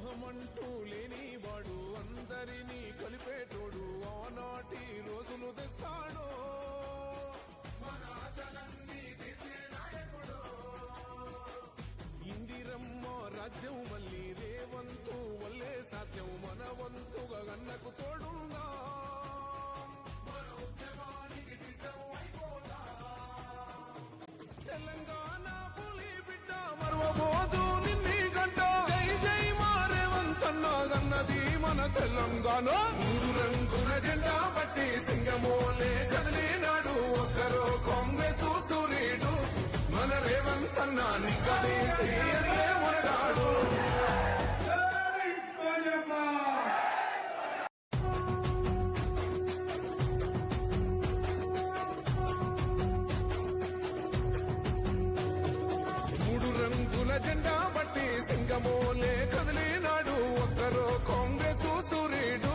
మొహమంటూ లేనివాడు అందరినీ కలిపేటోడు ఆనాటి రోజులు తెస్తాడు మన ఆశలన్నీ తీర్చే నాయకుడు ఇందిరమ్మ రాజ్యం మళ్ళీ రేవంతు వల్లే సాధ్యం మన వంతుగా గన్నకు తోడుందా మన ఉద్యమానికి సిద్ధం అయిపోదా తెలంగాణ పులి బిడ్డ మరవబోదు నిన్ని గంట జై జై మారేవంతన్నా గన్నది మన తెలంగాణ మూడు రంగుల జెండా బట్టి సింగమోలే కదిలినాడు ఒక్కరో కాంగ్రెస్ సూర్యుడు మన రేవంతన్నా నిగ్గదీసి అడిగే మునగాడు జెండా బట్టి సింగమోలే కదిలినాడు ఒక్కరో కాంగ్రెస్ సూర్యుడు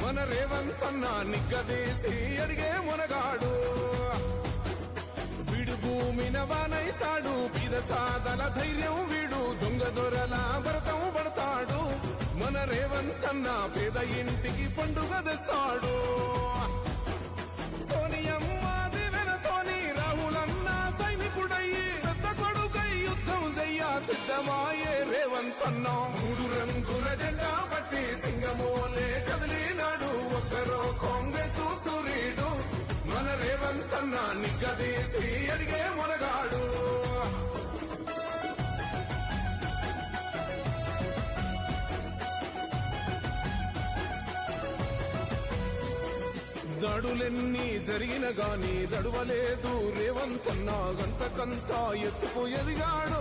మన రేవంతన్నా నిగ్గదీసి అడిగే మునగాడు వీడు భూమిన వానైతాడు బీద సాదల ధైర్యం వీడు దొంగ దొరల భరతం పడతాడు మన రేవంతన్నా పేద ఇంటికి పండుగ తెస్తాడు సోనియమ్మ దివెనతోని రాహులన్న సైనికుడయ్యి పెద్ద కొడుకై యుద్ధం చెయ్య సిద్ధమాయే రేవంతన్నా మూడు రంగుల జెండా బట్టి సింగమోలే కదిలినాడు ఒక్కరో కాంగ్రెస్ సూర్యుడు మన రేవంతన్నా నిగ్గదీసి అడిగే మునగాడు దాడులెన్ని జరిగిన గాని దడువలేదు రేవంతన్నా గంతకంతా ఎత్తుకు ఎదిగాడు